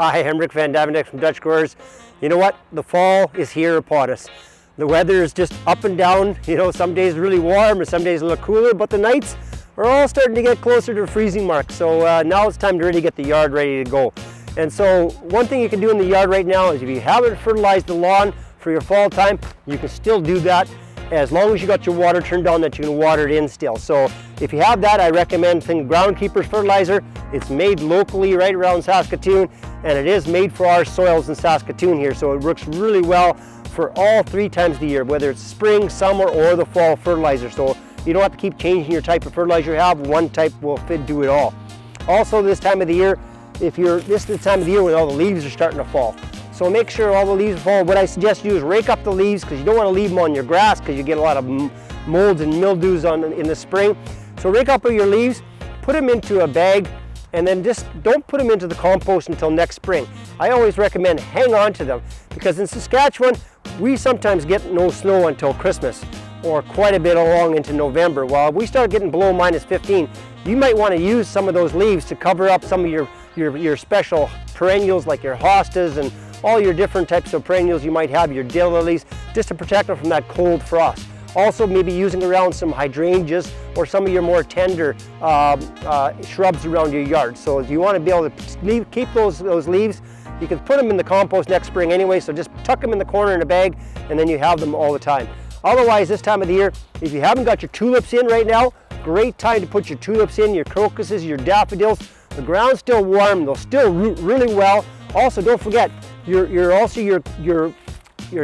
Hi, I'm Rick Van Davendeck from Dutch Growers. You know what? The fall is here upon us. The weather is just up and down. You know, some days really warm and some days a little cooler, but the nights are all starting to get closer to the freezing mark. So now it's time to really get the yard ready to go. And so one thing you can do in the yard right now is if you haven't fertilized the lawn for your fall time, you can still do that as long as you got your water turned on that you can water it in still. So if you have that, I recommend Groundkeeper's Fertilizer. It's made locally right around Saskatoon, and it is made for our soils in Saskatoon here. So it works really well for all 3 times of the year, whether it's spring, summer, or the fall fertilizer. So you don't have to keep changing your type of fertilizer you have. One type will do it all. Also this time of the year, this is the time of the year when all the leaves are starting to fall. So make sure all the leaves fall. What I suggest you do is rake up the leaves, because you don't want to leave them on your grass because you get a lot of molds and mildews in the spring. So rake up all your leaves, put them into a bag, and then just don't put them into the compost until next spring. I always recommend hang on to them, because in Saskatchewan, we sometimes get no snow until Christmas or quite a bit along into November. Well, if we start getting below -15, you might want to use some of those leaves to cover up some of your special perennials like your hostas and all your different types of perennials you might have, your dill lilies, just to protect them from that cold frost. Also maybe using around some hydrangeas or some of your more tender shrubs around your yard. So if you want to be able to keep those leaves, you can put them in the compost next spring anyway, so just tuck them in the corner in a bag and then you have them all the time. Otherwise, this time of the year, if you haven't got your tulips in right now, great time to put your tulips in, your crocuses, your daffodils. The ground's still warm, they'll still root really well. Also, don't forget, your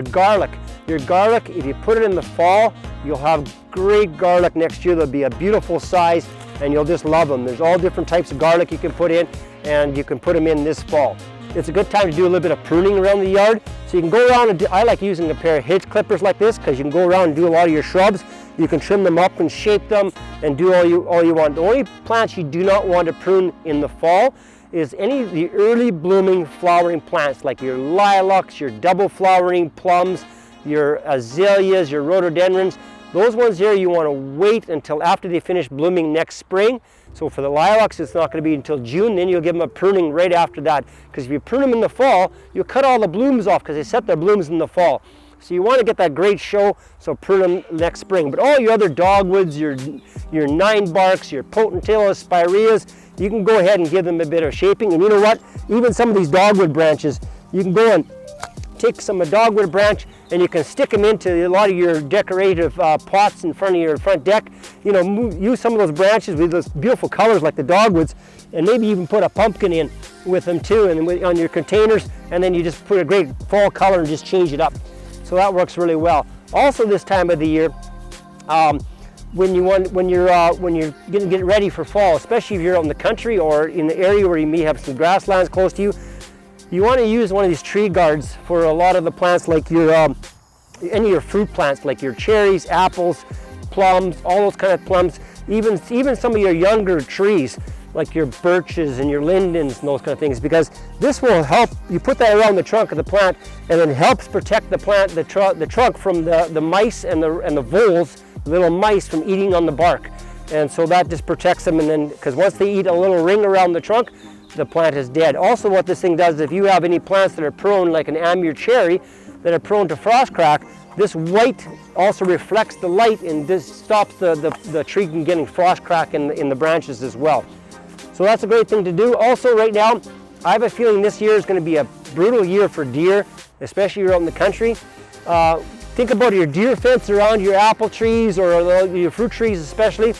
garlic. Your garlic, if you put it in the fall, you'll have great garlic next year. They'll be a beautiful size and you'll just love them. There's all different types of garlic you can put in, and you can put them in this fall. It's a good time to do a little bit of pruning around the yard. So you can go around and I like using a pair of hedge clippers like this, because you can go around and do a lot of your shrubs. You can trim them up and shape them and do all you want. The only plants you do not want to prune in the fall is any of the early blooming flowering plants, like your lilacs, your double flowering plums, your azaleas, your rhododendrons. Those ones there you want to wait until after they finish blooming next spring. So for the lilacs, it's not going to be until June, then you'll give them a pruning right after that. Because if you prune them in the fall, you'll cut all the blooms off, because they set their blooms in the fall. So you want to get that great show, so prune them next spring. But all your other dogwoods, your 9-barks, your potentilla spireas, you can go ahead and give them a bit of shaping. And you know what? Even some of these dogwood branches, you can go and take some dogwood branch and you can stick them into a lot of your decorative pots in front of your front deck. You know, use some of those branches with those beautiful colors like the dogwoods, and maybe even put a pumpkin in with them too, and on your containers, and then you just put a great fall color and just change it up. So that works really well. Also this time of the year, when you're getting ready for fall, especially if you're out in the country or in the area where you may have some grasslands close to you, you want to use one of these tree guards for a lot of the plants, like your any of your fruit plants, like your cherries, apples, plums, all those kind of plums, even some of your younger trees, like your birches and your lindens and those kind of things, because this will help. You put that around the trunk of the plant, and it helps protect the plant, the trunk from the mice and the voles, little mice, from eating on the bark. And so that just protects them, and then, because once they eat a little ring around the trunk, the plant is dead. Also, what this thing does, if you have any plants that are prone, like an amur cherry, that are prone to frost crack, this white also reflects the light, and this stops the tree from getting frost crack in the branches as well. So that's a great thing to do. Also right now, I have a feeling this year is going to be a brutal year for deer, especially if you're out in the country. Think about your deer fence around your apple trees or your fruit trees especially,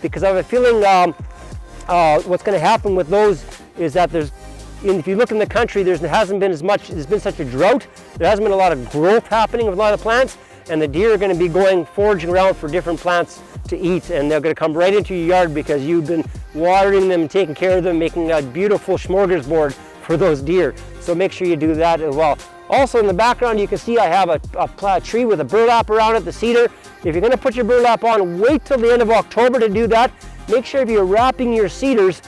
because I have a feeling what's going to happen with those is that if you look in the country, there's been such a drought, there hasn't been a lot of growth happening with a lot of plants, and the deer are going to be going foraging around for different plants to eat, and they're going to come right into your yard because you've been watering them, taking care of them, making a beautiful smorgasbord for those deer. So make sure you do that as well. Also in the background, you can see I have a tree with a burlap around it, the cedar. If you're going to put your burlap on, wait till the end of October to do that. Make sure if you're wrapping your cedars,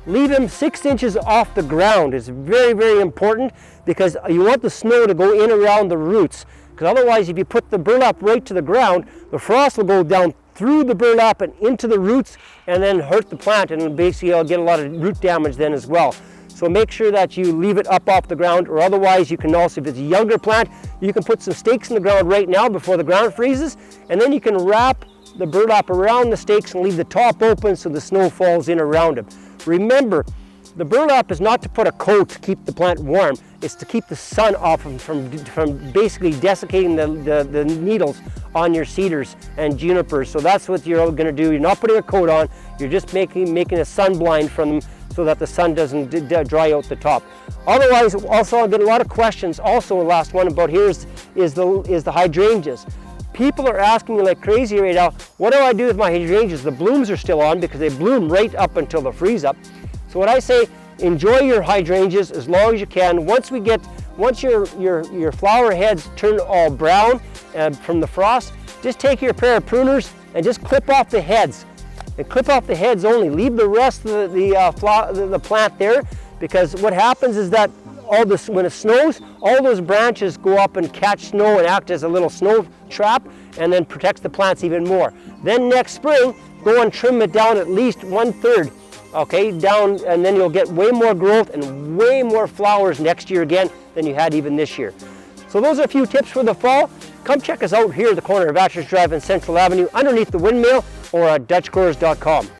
leave them 6 inches off the ground. It's very, very important, because you want the snow to go in around the roots. Because otherwise, if you put the burlap right to the ground, the frost will go down through the burlap and into the roots and then hurt the plant, and basically you'll get a lot of root damage then as well. So make sure that you leave it up off the ground, or otherwise you can also, if it's a younger plant, you can put some stakes in the ground right now before the ground freezes, and then you can wrap the burlap around the stakes and leave the top open so the snow falls in around them. Remember, the burlap is not to put a coat to keep the plant warm, it's to keep the sun off from basically desiccating the needles on your cedars and junipers. So that's what you're going to do. You're not putting a coat on, you're just making a sun blind from them so that the sun doesn't dry out the top. Otherwise, also I get a lot of questions, also the last one about here is the hydrangeas. People are asking me like crazy right now, what do I do with my hydrangeas? The blooms are still on because they bloom right up until the freeze up. So what I say, enjoy your hydrangeas as long as you can. Once your flower heads turn all brown from the frost, just take your pair of pruners and just clip off the heads. And clip off the heads only. Leave the rest of the plant there, because what happens is that when it snows, all those branches go up and catch snow and act as a little snow trap, and then protects the plants even more. Then next spring, go and trim it down at least 1/3. Okay, down, and then you'll get way more growth and way more flowers next year again than you had even this year. So those are a few tips for the fall. Come check us out here at the corner of Bachelor's Drive and Central Avenue underneath the windmill, or at DutchGrowers.com.